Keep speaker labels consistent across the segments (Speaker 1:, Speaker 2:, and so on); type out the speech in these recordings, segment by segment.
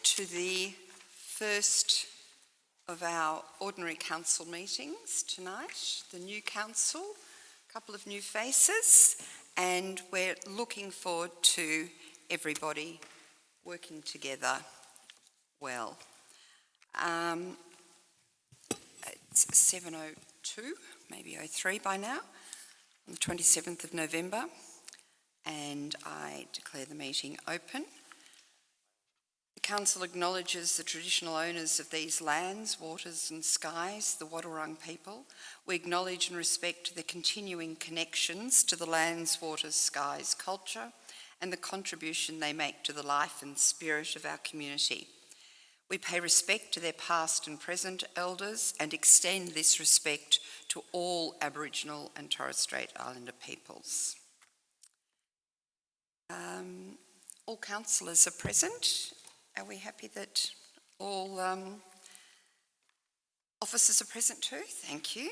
Speaker 1: to the first of our ordinary council meetings tonight, the new council, a couple of new faces, and we're looking forward to everybody working together well. It's 7:02, maybe 03 by now, on the 27th of November, and I declare the meeting open. The Council acknowledges the traditional owners of these lands, waters and skies, the Wadawurrung people. We acknowledge and respect their continuing connections to the lands, waters, skies, culture, and the contribution they make to the life and spirit of our community. We pay respect to their past and present elders and extend this respect to all Aboriginal and Torres Strait Islander peoples. All councillors are present. Are we happy that all officers are present too? Thank you.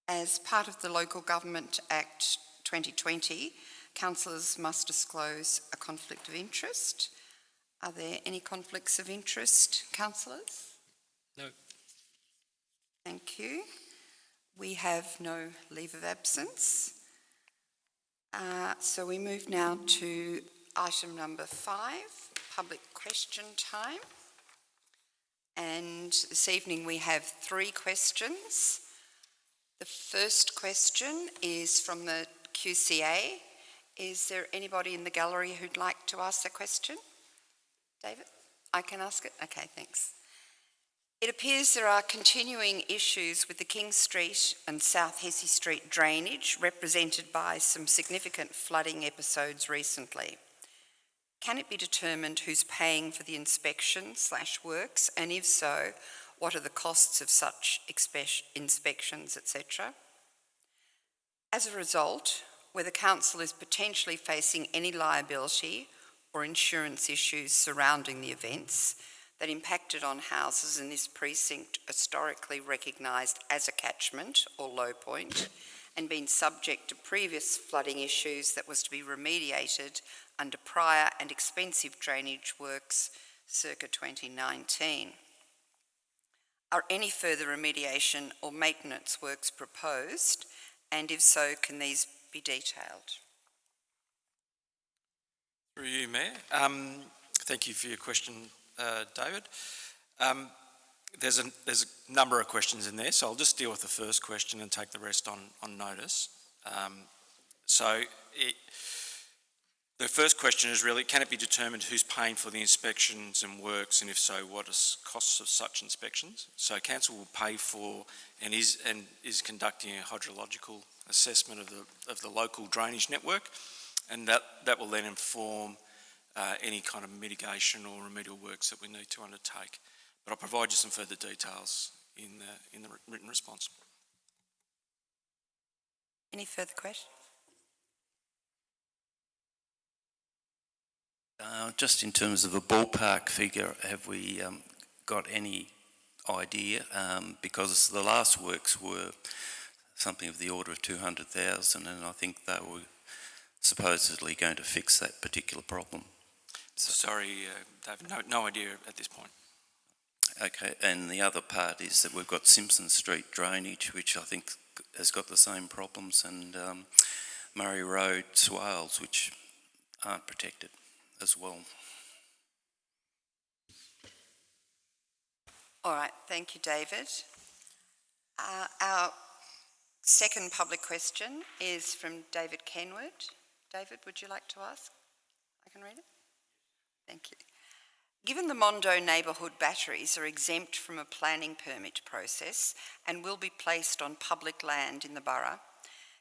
Speaker 1: As part of the Local Government Act 2020, councillors must disclose a conflict of interest. Are there any conflicts of interest, councillors?
Speaker 2: No.
Speaker 1: Thank you. We have no leave of absence. So we move now to item number 5, public question time. And this evening we have 3 questions. The first question is from the QCA. Is there anybody in the gallery who'd like to ask a question? David? I can ask it? Okay, thanks. It appears there are continuing issues with the King Street and South Hesse Street drainage, represented by some significant flooding episodes recently. Can it be determined who's paying for the inspection/works, and if so, what are the costs of such inspections, etc.? As a result, whether council is potentially facing any liability or insurance issues surrounding the events that impacted on houses in this precinct historically recognised as a catchment or low point and been subject to previous flooding issues that was to be remediated under prior and expensive drainage works circa 2019. Are any further remediation or maintenance works proposed, and if so, can these be detailed?
Speaker 2: Through you, Mayor. Thank you for your question, David. There's a number of questions in there, so I'll just deal with the first question and take the rest on notice. The first question is really, can it be determined who's paying for the inspections and works, and if so, what are costs of such inspections? So council will pay for and is conducting a hydrological assessment of the local drainage network, and that will then inform any kind of mitigation or remedial works that we need to undertake. But I'll provide you some further details in the written response.
Speaker 1: Any further questions?
Speaker 3: Just in terms of a ballpark figure, have we got any idea? Because the last works were something of the order of 200,000, and I think they were supposedly going to fix that particular problem.
Speaker 2: Sorry, David, no idea at this point.
Speaker 3: Okay, and the other part is that we've got Simpson Street drainage, which I think has got the same problems, and Murray Road swales, which aren't protected as well.
Speaker 1: All right, thank you, David. Our second public question is from David Kenwood. David, would you like to ask? I can read it? Thank you. Given the Mondo neighbourhood batteries are exempt from a planning permit process and will be placed on public land in the borough,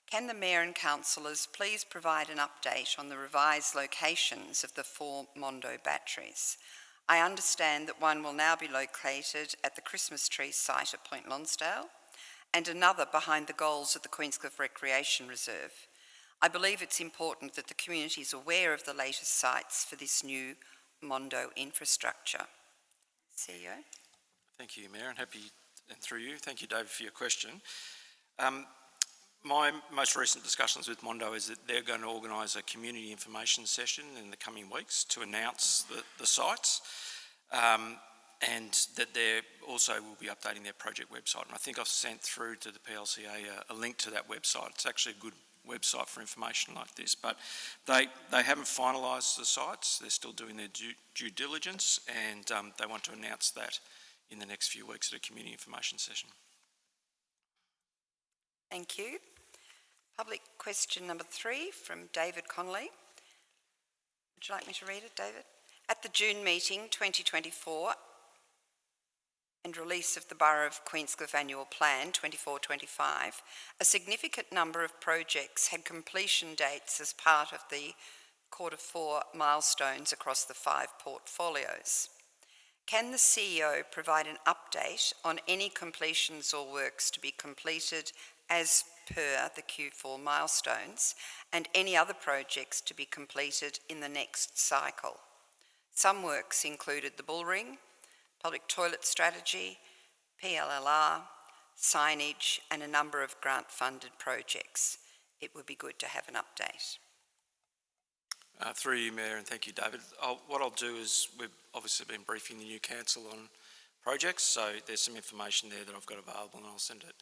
Speaker 1: can the Mayor and councillors please provide an update on the revised locations of the 4 Mondo batteries? I understand that one will now be located at the Christmas tree site at Point Lonsdale and another behind the goals at the Queenscliff Recreation Reserve. I believe it's important that the community is aware of the latest sites for this new Mondo infrastructure. CEO.
Speaker 2: Thank you, Mayor, and through you, thank you, David, for your question. my most recent discussions with Mondo is that they're going to organise a community information session in the coming weeks to announce the sites, and that they also will be updating their project website. And I think I've sent through to the PLCA a link to that website. It's actually a good website for information like this, but they haven't finalised the sites. They're still doing their due diligence, and they want to announce that in the next few weeks at a community information session.
Speaker 1: Thank you. Public question number 3 from David Connolly. Would you like me to read it, David? At the June meeting 2024 and release of the Borough of Queenscliff Annual Plan 24-25, a significant number of projects had completion dates as part of the Q4 milestones across the 5 portfolios. Can the CEO provide an update on any completions or works to be completed as per the Q4 milestones and any other projects to be completed in the next cycle? Some works included the Bullring, public toilet strategy, PLLR, signage, and a number of grant-funded projects. It would be good to have an update.
Speaker 2: Through you, Mayor, and thank you, David. What I'll do is, we've obviously been briefing the new council on projects, so there's some information there that I've got available, and I'll send it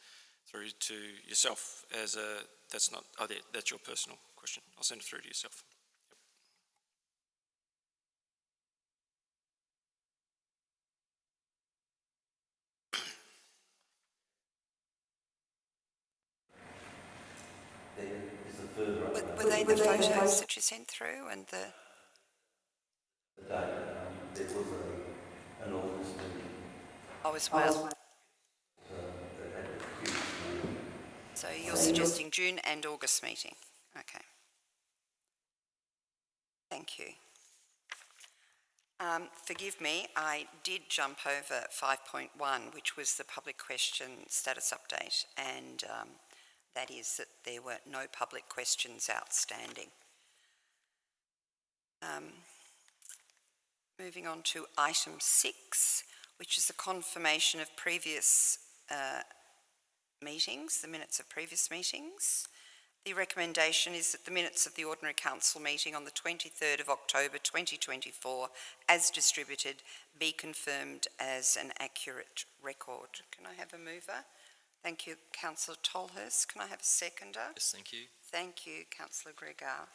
Speaker 2: through to yourself as a, that's your personal question. I'll send it through to yourself.
Speaker 1: Were they the photos that you sent through and the...
Speaker 3: There was an August meeting.
Speaker 1: Oh, as well. So you're suggesting June and August meeting? Okay. Thank you. Forgive me, I did jump over 5.1, which was the public question status update, and that is that there were no public questions outstanding. Moving on to item 6, which is the confirmation of previous meetings, the minutes of previous meetings. The recommendation is that the minutes of the Ordinary Council meeting on the 23rd of October 2024, as distributed, be confirmed as an accurate record. Can I have a mover? Thank you, Councillor Tolhurst. Can I have a seconder?
Speaker 4: Yes, thank you.
Speaker 1: Thank you, Councillor Gregar.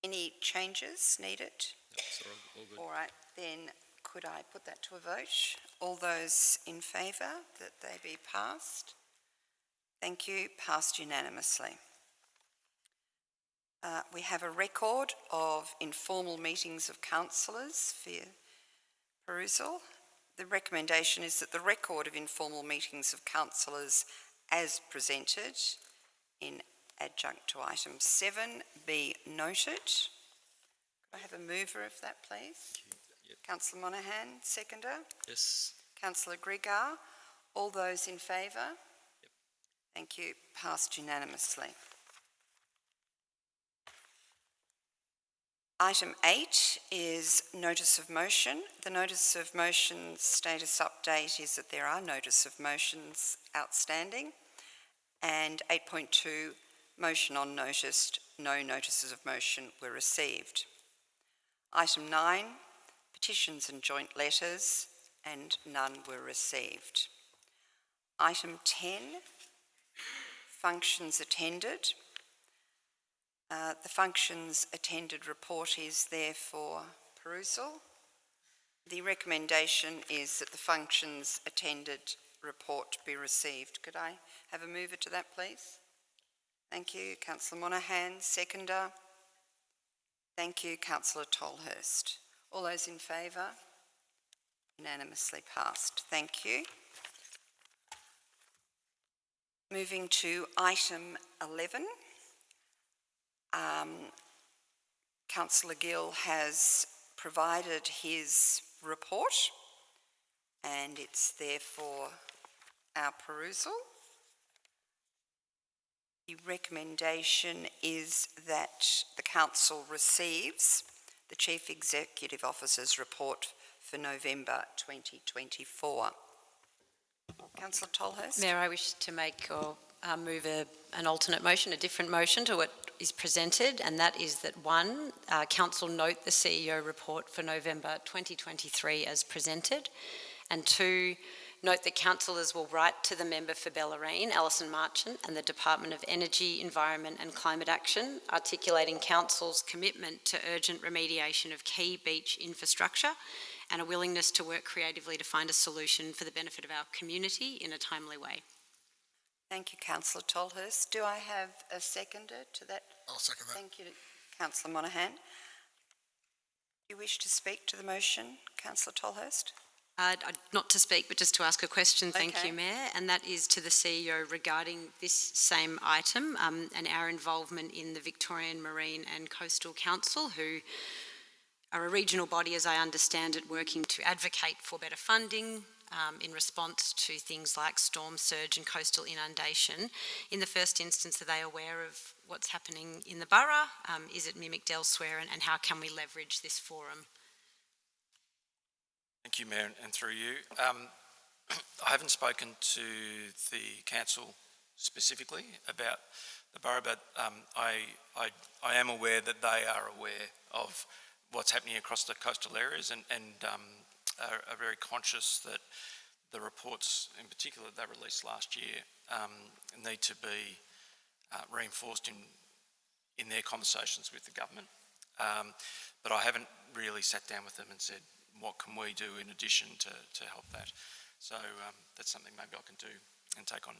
Speaker 1: Any changes needed?
Speaker 4: Yep, so all good.
Speaker 1: All right, then could I put that to a vote? All those in favour that they be passed? Thank you. Passed unanimously. We have a record of informal meetings of councillors for perusal. The recommendation is that the record of informal meetings of councillors as presented in adjunct to item 7 be noted. Could I have a mover of that, please?
Speaker 4: Yep.
Speaker 1: Councillor Monaghan, seconder.
Speaker 4: Yes.
Speaker 1: Councillor Gregar. All those in favour?
Speaker 4: Yep.
Speaker 1: Thank you. Passed unanimously. Item 8 is notice of motion. The notice of motion status update is that there are notice of motions outstanding, and 8.2, motion unnoticed, no notices of motion were received. Item 9, petitions and joint letters, and none were received. Item 10, functions attended. The functions attended report is there for perusal. The recommendation is that the functions attended report be received. Could I have a mover to that, please? Thank you, Councillor Monaghan. Seconder. Thank you, Councillor Tolhurst. All those in favour? Unanimously passed. Thank you. Moving to item 11. Councillor Gill has provided his report, and it's there for our perusal. The recommendation is that the Council receives the Chief Executive Officer's report for November 2024. Councillor Tolhurst?
Speaker 4: Mayor, I wish to make or move an alternate motion, a different motion to what is presented, and that is that one, Council note the CEO report for November 2023 as presented, and two, note that councillors will write to the member for Bellarine, Alison Marchant, and the Department of Energy, Environment and Climate Action, articulating council's commitment to urgent remediation of key beach infrastructure and a willingness to work creatively to find a solution for the benefit of our community in a timely way.
Speaker 1: Thank you, Councillor Tolhurst. Do I have a seconder to that?
Speaker 5: I'll second that.
Speaker 1: Thank you, Councillor Monaghan. Do you wish to speak to the motion, Councillor Tolhurst?
Speaker 4: Not to speak, but just to ask a question, thank
Speaker 1: Okay.
Speaker 4: you, Mayor, and that is to the CEO regarding this same item and our involvement in the Victorian Marine and Coastal Council, who are a regional body, as I understand it, working to advocate for better funding in response to things like storm surge and coastal inundation. In the first instance, are they aware of what's happening in the borough? Is it mimicked elsewhere, and how can we leverage this forum?
Speaker 2: Thank you, Mayor, and through you. I haven't spoken to the council specifically about the borough, but I am aware that they are aware of what's happening across the coastal areas and are very conscious that the reports, in particular that they released last year, need to be reinforced in their conversations with the government. But I haven't really sat down with them and said, what can we do in addition to help that? So that's something maybe I can do and take on.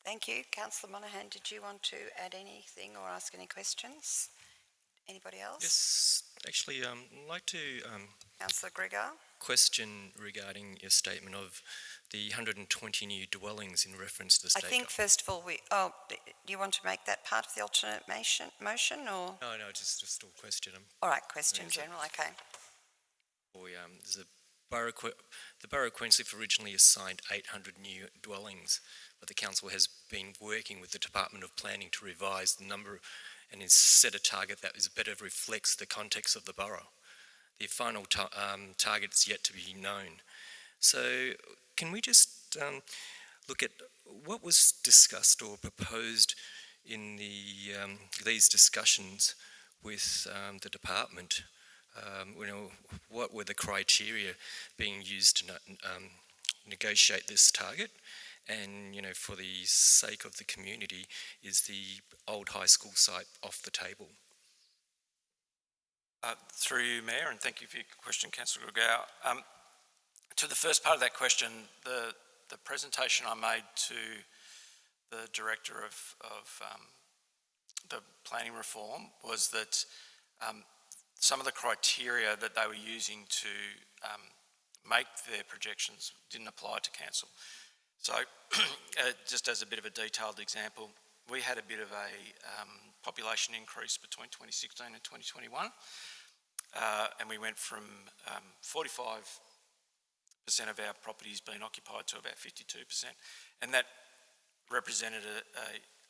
Speaker 1: Thank you. Councillor Monaghan, did you want to add anything or ask any questions? Anybody else?
Speaker 6: Yes, actually, I'd like to
Speaker 1: Councillor Gregor?
Speaker 6: question regarding your statement of the 120 new dwellings in reference to the
Speaker 1: I
Speaker 6: state.
Speaker 1: think first of all do you want to make that part of the alternate motion or?
Speaker 6: No, just still question them.
Speaker 1: All right, question
Speaker 6: Yes,
Speaker 1: general, okay.
Speaker 6: The Borough of Queenscliff originally assigned 800 new dwellings, but the council has been working with the Department of Planning to revise the number and has set a target that better reflects the context of the borough. The final target is yet to be known. So can we just look at what was discussed or proposed in these discussions with the department? What were the criteria being used to negotiate this target? And, for the sake of the community, is the old high school site off the table?
Speaker 2: Through you, Mayor, and thank you for your question, Councillor Gregor. To the first part of that question, the presentation I made to the Director of the planning reform was that some of the criteria that they were using to make their projections didn't apply to council. So just as a bit of a detailed example, we had a bit of a population increase between 2016 and 2021, and we went from 45% of our properties being occupied to about 52%, and that represented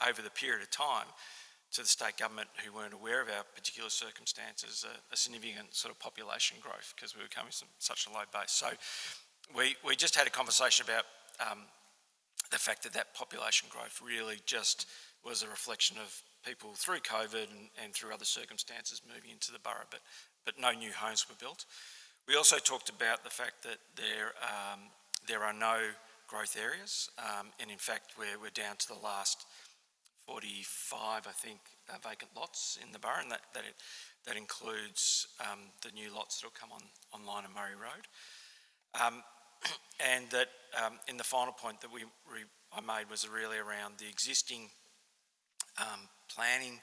Speaker 2: over the period of time to the state government, who weren't aware of our particular circumstances, a significant sort of population growth because we were coming from such a low base. So we just had a conversation about the fact that population growth really just was a reflection of people through COVID and through other circumstances moving into the borough, but no new homes were built. We also talked about the fact that there are no growth areas, and in fact we're down to the last 45, I think, vacant lots in the borough, and that includes the new lots that will come online on Murray Road. And that in the final point that I made was really around the existing planning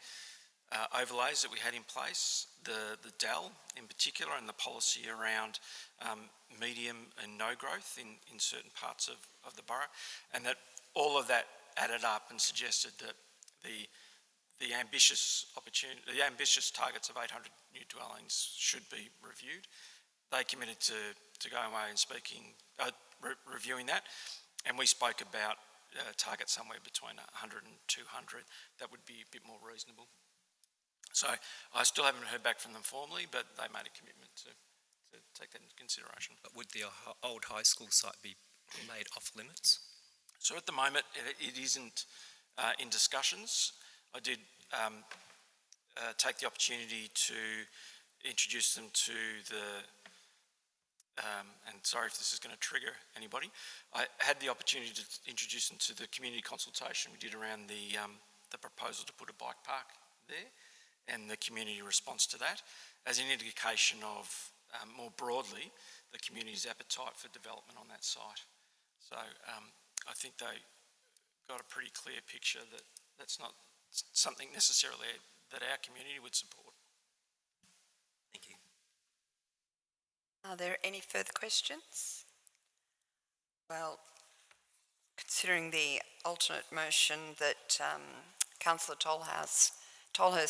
Speaker 2: overlays that we had in place, the DEL in particular, and the policy around medium and no growth in certain parts of the borough, and that all of that added up and suggested that the ambitious targets of 800 new dwellings should be reviewed. They committed to going away and reviewing that, and we spoke about targets somewhere between 100 and 200 that would be a bit more reasonable. So I still haven't heard back from them formally, but they made a commitment to take that into consideration.
Speaker 6: But would the old high school site be made off limits?
Speaker 2: So at the moment, it isn't in discussions. I did take the opportunity to introduce them to the, and sorry if this is going to trigger anybody, I had the opportunity to introduce them to the community consultation we did around the proposal to put a bike park there and the community response to that as an indication of, more broadly, the community's appetite for development on that site. So I think they got a pretty clear picture that that's not something necessarily that our community would support.
Speaker 6: Thank you.
Speaker 1: Are there any further questions? Well, considering the alternate motion that Councillor Tolhurst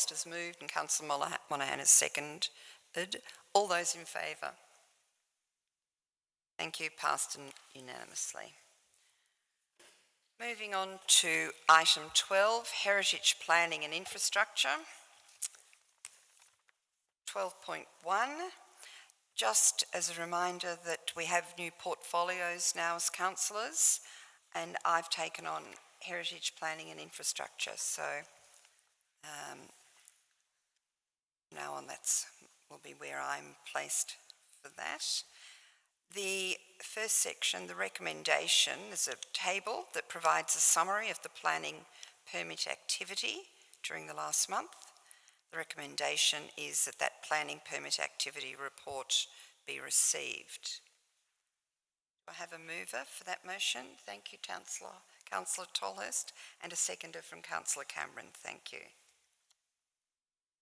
Speaker 1: has moved and Councillor Monahan has seconded, all those in favour? Thank you, passed unanimously. Moving on to item 12, Heritage Planning and Infrastructure. 12.1, just as a reminder that we have new portfolios now as councillors, and I've taken on Heritage Planning and Infrastructure, so now on will be where I'm placed for that. The first section, the recommendation, is a table that provides a summary of the planning permit activity during the last month. The recommendation is that that planning permit activity report be received. Do I have a mover for that motion? Thank you, Councillor Tolhurst, and a seconder from Councillor Cameron. Thank you.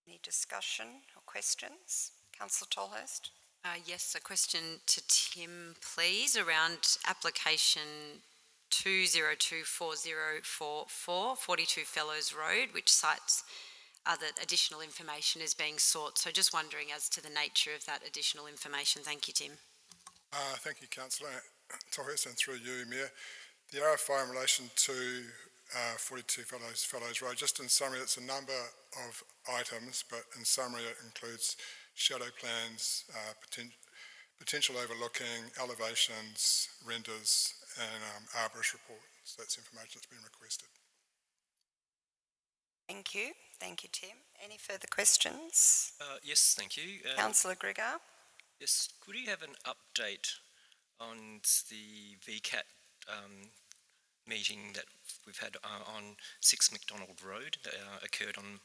Speaker 1: Any discussion or questions? Councillor Tolhurst?
Speaker 4: Yes, a question to Tim, please, around application 2024044, 42 Fellows Road, which cites that additional information is being sought. So just wondering as to the nature of that additional information. Thank you, Tim.
Speaker 5: Thank you, Councillor Tolhurst, and through you, Mayor. The RFI in relation to 42 Fellows Road, just in summary, it's a number of items, but in summary it includes shadow plans, potential overlooking, elevations, renders, and arborist report. So that's information that's been requested.
Speaker 1: Thank you. Thank you, Tim. Any further questions?
Speaker 6: Yes, thank you.
Speaker 1: Councillor Gregor?
Speaker 6: Yes, could we have an update on the VCAT meeting that we've had on 6 McDonald Road that occurred on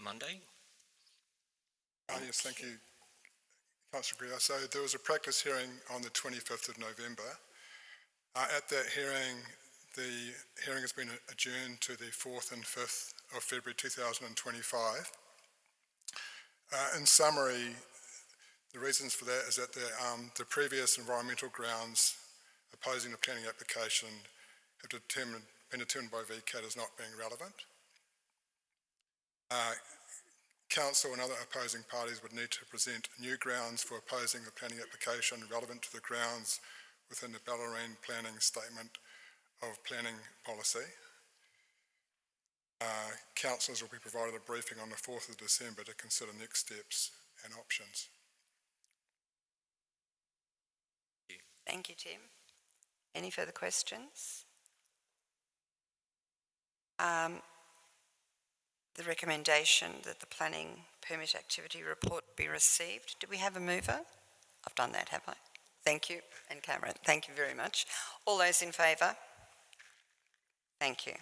Speaker 6: Monday?
Speaker 5: Yes, thank you, Councillor Greer. So there was a practice hearing on the 25th of November. At that hearing, the hearing has been adjourned to the 4th and 5th of February 2025. In summary, the reasons for that is that the previous environmental grounds opposing the planning application have been determined by VCAT as not being relevant. Council and other opposing parties would need to present new grounds for opposing the planning application relevant to the grounds within the Bellarine Planning Statement of Planning Policy. Councillors will be provided a briefing on the 4th of December to consider next steps and options.
Speaker 1: Thank you, Tim. Any further questions? The recommendation that the planning permit activity report be received. Do we have a mover? I've done that, have I? Thank you. And Cameron, thank you very much. All those in favour? Thank you.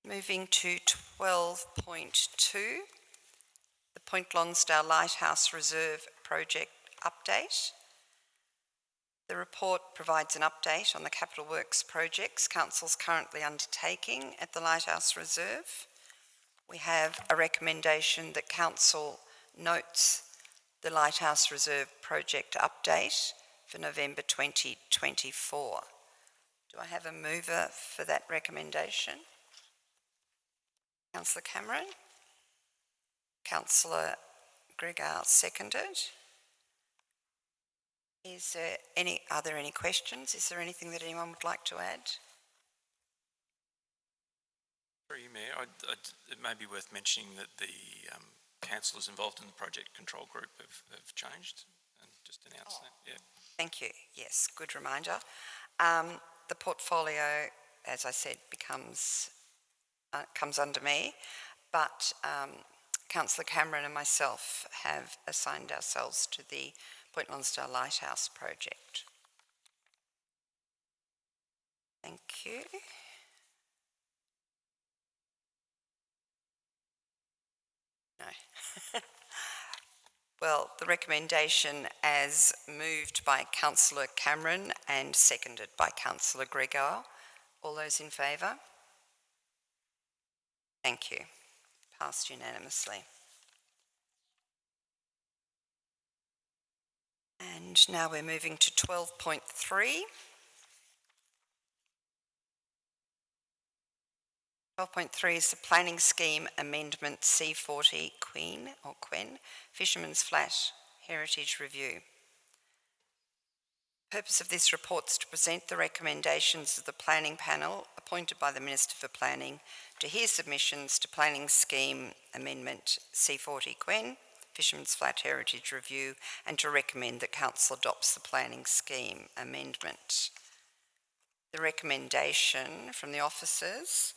Speaker 1: Moving to 12.2, the Point Lonsdale Lighthouse Reserve Project Update. The report provides an update on the capital works projects Council's currently undertaking at the Lighthouse Reserve. We have a recommendation that Council notes the Lighthouse Reserve Project Update for November 2024. Do I have a mover for that recommendation? Councillor Cameron. Councillor Gregor seconded. Are there any questions? Is there anything that anyone would like to add?
Speaker 2: Through you, Mayor, it may be worth mentioning that the councillors involved in the project control group have changed and just announced that. Yeah.
Speaker 1: Thank you. Yes, good reminder. The portfolio, as I said, comes under me, but Councillor Cameron and myself have assigned ourselves to the Point Lonsdale Lighthouse project. Thank you. No. Well, the recommendation as moved by Councillor Cameron and seconded by Councillor Gregor. All those in favour? Thank you. Passed unanimously. And now we're moving to 12.3. 12.3 is the Planning Scheme Amendment C40 Queen Fisherman's Flat Heritage Review. The purpose of this report is to present the recommendations of the planning panel appointed by the Minister for Planning to hear submissions to Planning Scheme Amendment C40 Queen Fisherman's Flat Heritage Review and to recommend that Council adopts the Planning Scheme Amendment. The recommendation from the officers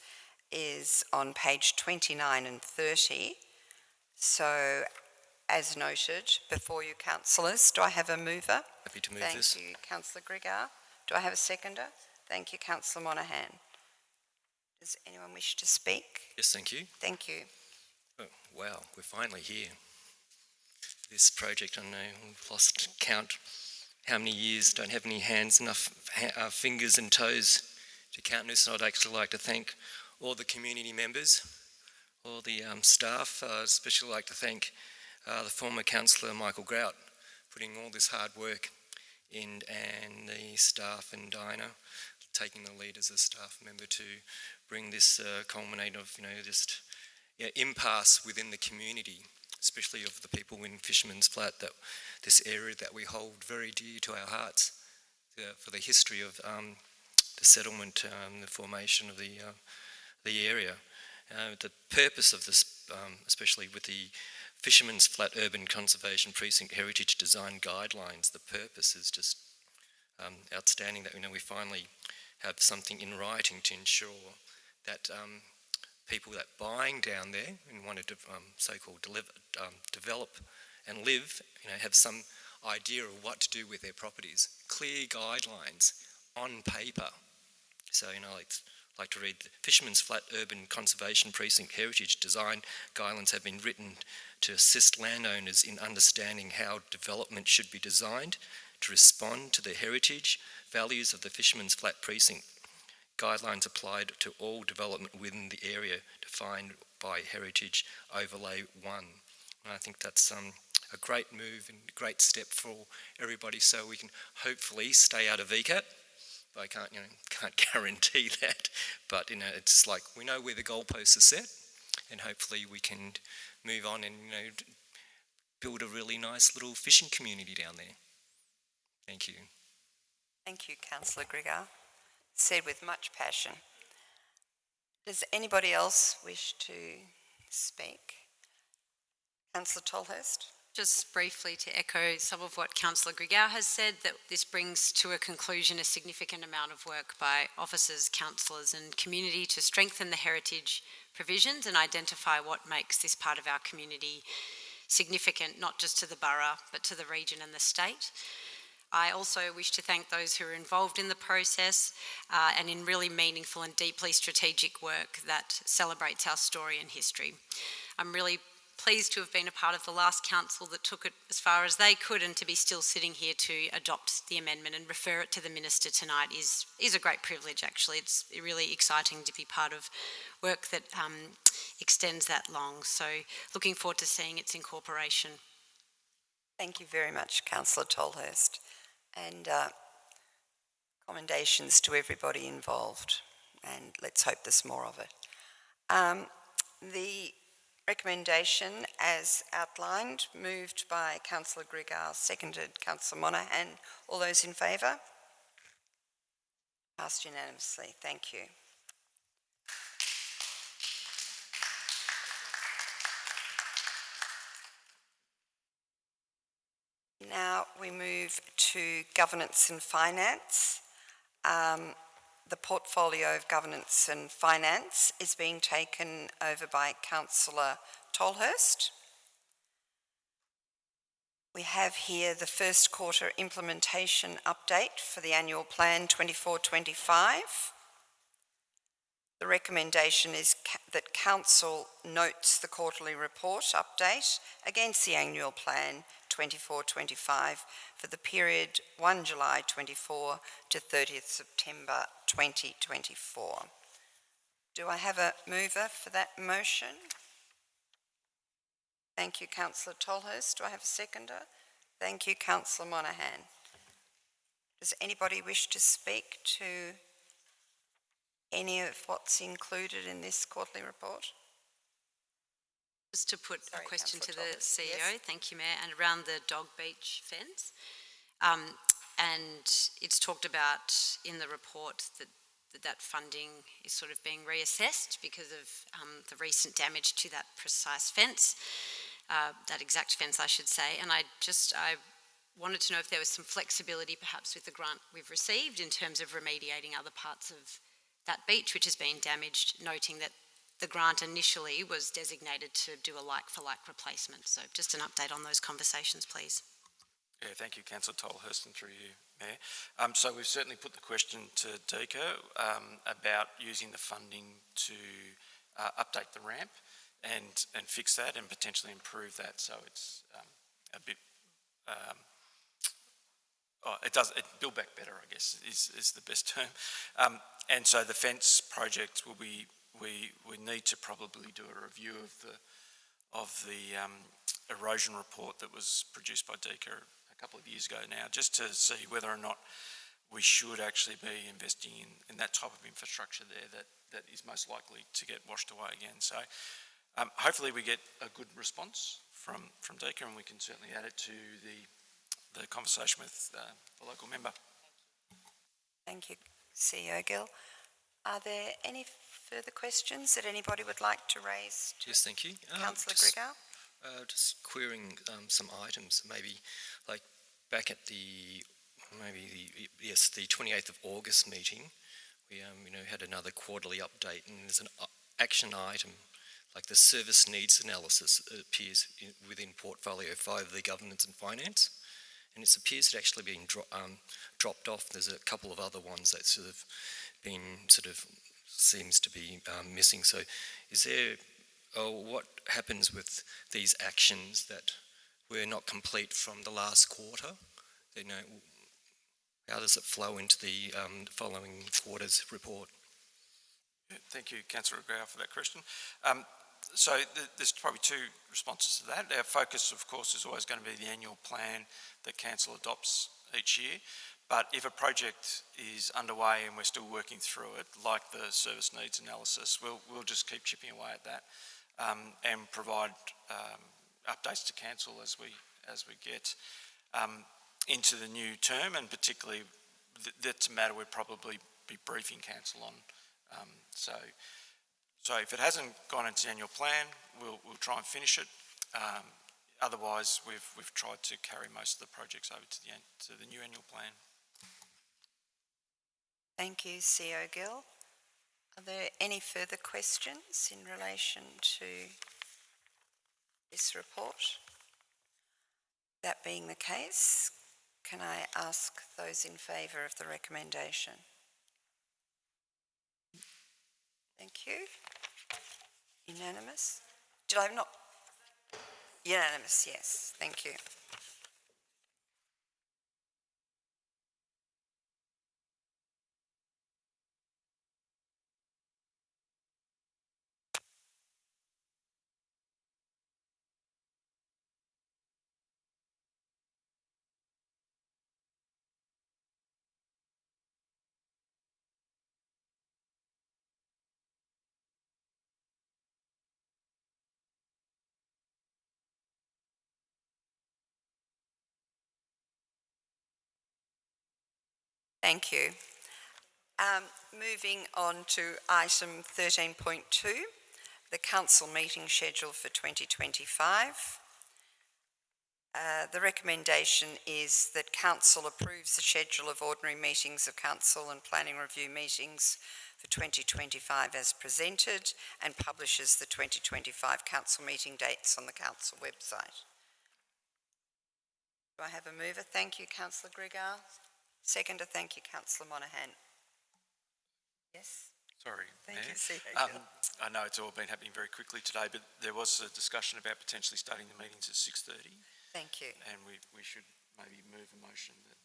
Speaker 1: is on page 29 and 30. So, as noted, before you councillors, do I have a mover?
Speaker 6: Happy to move this.
Speaker 1: Thank you, Councillor Gregor. Do I have a seconder? Thank you, Councillor Monahan. Does anyone wish to speak?
Speaker 6: Yes, thank you.
Speaker 1: Thank you.
Speaker 6: Oh, wow, we're finally here. This project, I know we've lost count how many years, don't have any hands, enough fingers and toes to count this. And I'd actually like to thank all the community members, all the staff. I'd especially like to thank the former councillor Michael Grout, putting all this hard work in, and the staff and Dinah taking the lead as a staff member to bring this culminate of, just impasse within the community, especially of the people in Fisherman's Flat, that this area that we hold very dear to our hearts, for the history of the settlement, the formation of the area. The purpose of this, especially with the Fisherman's Flat Urban Conservation Precinct Heritage Design Guidelines, the purpose is just outstanding, that we finally have something in writing to ensure that people that buying down there and want to so-called develop and live, have some idea of what to do with their properties. Clear guidelines on paper. So, I'd like to read: the Fisherman's Flat Urban Conservation Precinct Heritage Design Guidelines have been written to assist landowners in understanding how development should be designed to respond to the heritage values of the Fisherman's Flat Precinct. Guidelines applied to all development within the area defined by Heritage Overlay 1. And I think that's a great move and a great step for everybody, so we can hopefully stay out of VCAT. I can't guarantee that, but it's like we know where the goalposts are set, and hopefully we can move on and build a really nice little fishing community down there. Thank you.
Speaker 1: Thank you, Councillor Gregor. Said with much passion. Does anybody else wish to speak? Councillor Tolhurst.
Speaker 4: Just briefly to echo some of what Councillor Gregor has said, that this brings to a conclusion a significant amount of work by officers, councillors and community to strengthen the heritage provisions and identify what makes this part of our community significant, not just to the borough but to the region and the state. I also wish to thank those who are involved in the process and in really meaningful and deeply strategic work that celebrates our story and history. I'm really pleased to have been a part of the last council that took it as far as they could, and to be still sitting here to adopt the amendment and refer it to the Minister tonight is a great privilege, actually. It's really exciting to be part of work that extends that long. So looking forward to seeing its incorporation.
Speaker 1: Thank you very much, Councillor Tolhurst. And commendations to everybody involved, and let's hope there's more of it. The recommendation as outlined, moved by Councillor Gregor, seconded Councillor Monahan. All those in favour? Passed unanimously. Thank you. Now we move to governance and finance. The portfolio of governance and finance is being taken over by Councillor Tolhurst. We have here the first quarter implementation update for the annual plan 24-25. The recommendation is that Council notes the quarterly report update against the annual plan 24-25 for the period 1 July 24 to 30th September 2024. Do I have a mover for that motion? Thank you, Councillor Tolhurst. Do I have a seconder? Thank you, Councillor Monaghan. Does anybody wish to speak to any of what's included in this quarterly report?
Speaker 4: Just to put
Speaker 1: Sorry,
Speaker 4: a question to
Speaker 1: Councillor
Speaker 4: the
Speaker 1: Thomas.
Speaker 4: CEO,
Speaker 1: Yes.
Speaker 4: thank you, Mayor, and around the dog beach fence. And it's talked about in the report that funding is sort of being reassessed because of the recent damage to that precise fence, that exact fence, I should say. And I wanted to know if there was some flexibility perhaps with the grant we've received in terms of remediating other parts of that beach which has been damaged, noting that the grant initially was designated to do a like-for-like replacement. So just an update on those conversations, please.
Speaker 2: Yeah, thank you, Councillor Tolhurst, and through you, Mayor. So we've certainly put the question to DECA about using the funding to update the ramp and fix that and potentially improve that so it's a bit, it build back better, I guess, is the best term. And so the fence project will be, we need to probably do a review of the erosion report that was produced by DECA a couple of years ago now, just to see whether or not we should actually be investing in that type of infrastructure there that is most likely to get washed away again. So hopefully we get a good response from DECA, and we can certainly add it to the conversation with the local member.
Speaker 1: Thank you, CEO Gill. Are there any further questions that anybody would like to raise to
Speaker 6: Yes, thank you.
Speaker 1: Councillor Grigau?
Speaker 6: Just querying some items, maybe like back at the 28th of August meeting, we had another quarterly update, and there's an action item like the service needs analysis appears within portfolio 5 of the governance and finance, and it appears it actually been dropped off. There's a couple of other ones that seems to be missing. So is there, what happens with these actions that were not complete from the last quarter? How does it flow into the following quarter's report?
Speaker 2: Yeah, thank you, Councillor Grau, for that question. So there's probably two responses to that. Our focus, of course, is always going to be the annual plan that Council adopts each year. But if a project is underway and we're still working through it, like the service needs analysis, we'll just keep chipping away at that and provide updates to Council as we get into the new term, and particularly that's a matter we'll probably be briefing Council on. So if it hasn't gone into the annual plan, we'll try and finish it. Otherwise, we've tried to carry most of the projects over to the new annual plan.
Speaker 1: Thank you, CEO Gill. Are there any further questions in relation to this report? That being the case, can I ask those in favour of the recommendation? Thank you. Unanimous? Did I not? Unanimous, yes. Thank you. Thank you. Moving on to item 13.2, the council meeting schedule for 2025. The recommendation is that Council approves the schedule of ordinary meetings of Council and Planning Review meetings for 2025 as presented and publishes the 2025 Council meeting dates on the Council website. Do I have a mover? Thank you, Councillor Grigar. Seconder, thank you, Councillor Monaghan. Yes?
Speaker 2: Sorry,
Speaker 1: Thank
Speaker 2: Mayor.
Speaker 1: you, CEO.
Speaker 2: I know it's all been happening very quickly today, but there was a discussion about potentially starting the meetings at 6:30,
Speaker 1: Thank you.
Speaker 2: and we should maybe move a motion that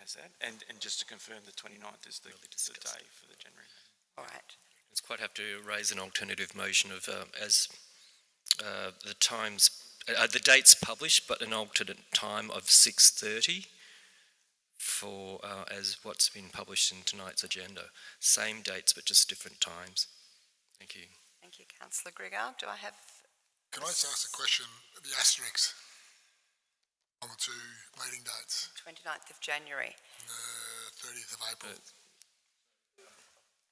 Speaker 2: has that. And just to confirm, the 29th is the day for the January meeting.
Speaker 1: All right.
Speaker 6: It's quite have to raise an alternative motion of as the times, the dates published, but an alternate time of 6:30 for as what's been published in tonight's agenda. Same dates, but just different times. Thank you.
Speaker 1: Thank you, Councillor Grigar. Do I have...
Speaker 7: Can I just ask a question? The asterisks on the two meeting dates,
Speaker 1: 29th of January.
Speaker 7: the 30th of April.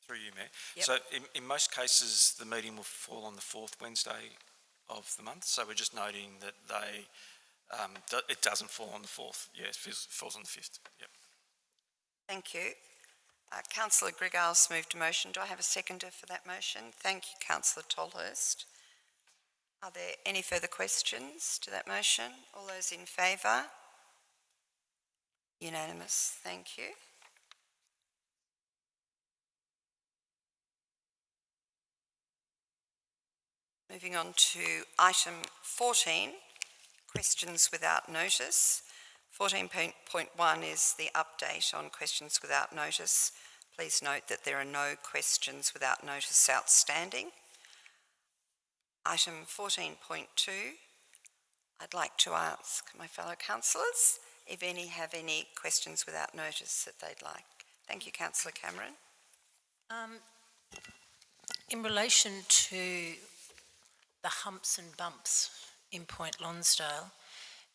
Speaker 2: Through you, Mayor.
Speaker 1: Yep.
Speaker 2: So in most cases, the meeting will fall on the fourth Wednesday of the month. So we're just noting that it doesn't fall on the 4th. Yeah, it falls on the 5th. Yep.
Speaker 1: Thank you. Councillor Grigar's moved a motion. Do I have a seconder for that motion? Thank you, Councillor Tolhurst. Are there any further questions to that motion? All those in favour? Unanimous. Thank you. Moving on to item 14, questions without notice. 14.1 is the update on questions without notice. Please note that there are no questions without notice outstanding. Item 14.2, I'd like to ask my fellow councillors if any have any questions without notice that they'd like. Thank you, Councillor Cameron.
Speaker 8: In relation to the humps and bumps in Point Lonsdale,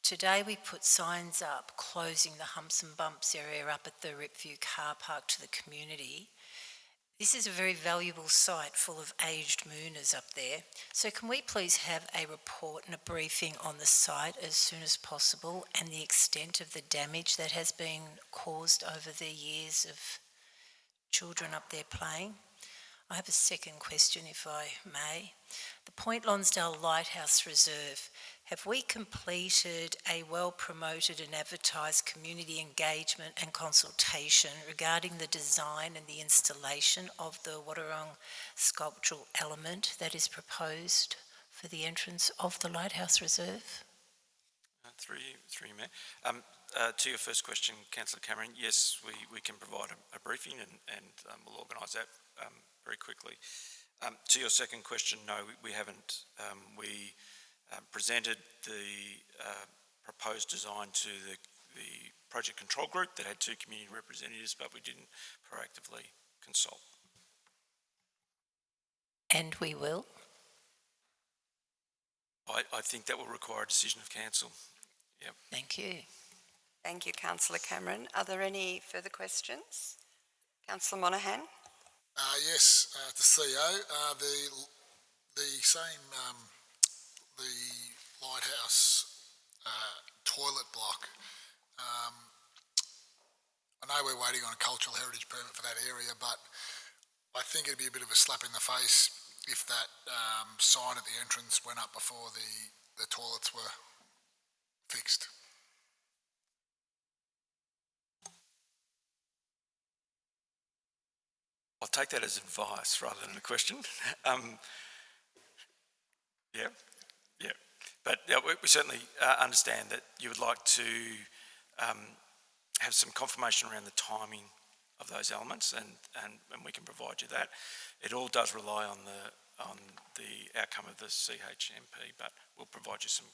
Speaker 8: today we put signs up closing the humps and bumps area up at the Ripview car park to the community. This is a very valuable site full of aged mooners up there. So can we please have a report and a briefing on the site as soon as possible and the extent of the damage that has been caused over the years of children up there playing? I have a second question, if I may. The Point Lonsdale Lighthouse Reserve. Have we completed a well-promoted and advertised community engagement and consultation regarding the design and the installation of the Wadawurrung sculptural element that is proposed for the entrance of the Lighthouse Reserve?
Speaker 2: Through you, Mayor. To your first question, Councillor Cameron, yes, we can provide a briefing and we'll organise that very quickly. To your second question, no, we haven't. We presented the proposed design to the project control group that had 2 community representatives, but we didn't proactively consult.
Speaker 8: And we will?
Speaker 2: I think that will require a decision of council. Yep.
Speaker 8: Thank you.
Speaker 1: Thank you, Councillor Cameron. Are there any further questions? Councillor Monaghan?
Speaker 7: Yes, the CEO, the same, the lighthouse toilet block. I know we're waiting on a cultural heritage permit for that area, but I think it'd be a bit of a slap in the face if that sign at the entrance went up before the toilets were fixed.
Speaker 2: I'll take that as advice rather than a question. Yeah. But we certainly understand that you would like to have some confirmation around the timing of those elements, and we can provide you that. It all does rely on the outcome of the CHMP, but we'll provide you some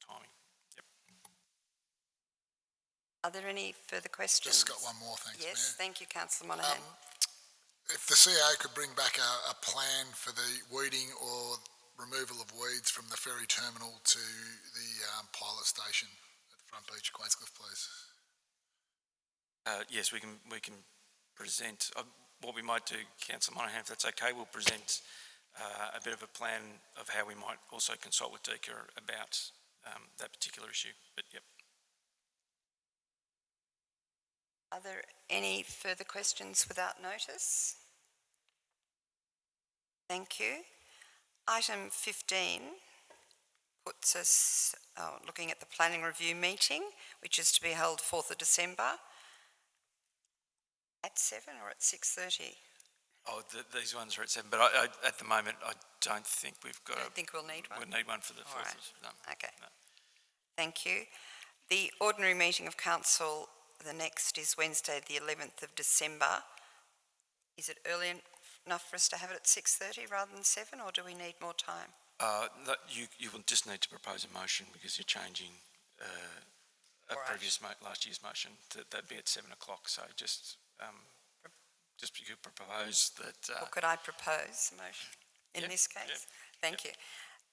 Speaker 2: timing. Yep.
Speaker 1: Are there any further questions?
Speaker 7: Just got one more, thanks,
Speaker 1: Yes,
Speaker 7: Mayor.
Speaker 1: thank you, Councillor Monaghan.
Speaker 7: If the CEO could bring back a plan for the weeding or removal of weeds from the ferry terminal to the pilot station at the front beach of Queenscliff, please.
Speaker 2: Yes, we can present. What we might do, Councillor Monaghan, if that's okay, we'll present a bit of a plan of how we might also consult with DECA about that particular issue, but yep.
Speaker 1: Are there any further questions without notice? Thank you. Item 15 puts us looking at the planning review meeting, which is to be held 4th of December at 7 or at 6:30?
Speaker 2: Oh, these ones are at 7, but I at the moment, I don't think we've got
Speaker 1: I don't think we'll need one.
Speaker 2: We'll need one for the
Speaker 1: All
Speaker 2: 4th.
Speaker 1: right.
Speaker 2: No.
Speaker 1: Okay.
Speaker 2: No.
Speaker 1: Thank you. The ordinary meeting of council, the next is Wednesday, the 11th of December. Is it early enough for us to have it at 6:30 rather than 7, or do we need more time?
Speaker 2: You will just need to propose a motion because you're changing a
Speaker 1: All right.
Speaker 2: previous last year's motion. That'd be at 7 o'clock. So just you could propose that.
Speaker 1: Or could I propose a motion in
Speaker 2: Yeah,
Speaker 1: this case?
Speaker 2: yeah,
Speaker 1: Thank you.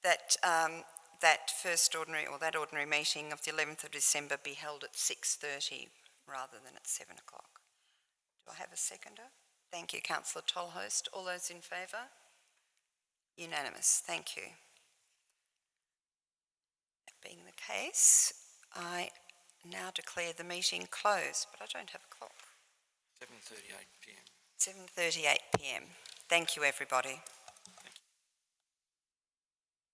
Speaker 1: That that ordinary meeting of the 11th of December be held at 6:30 rather than at 7 o'clock. Do I have a seconder? Thank you, Councillor Tolhurst. All those in favour? Unanimous. Thank you. That being the case, I now declare the meeting closed, but I don't have a clock.
Speaker 2: 7:38 p.m.
Speaker 1: 7:38 p.m. Thank you, everybody.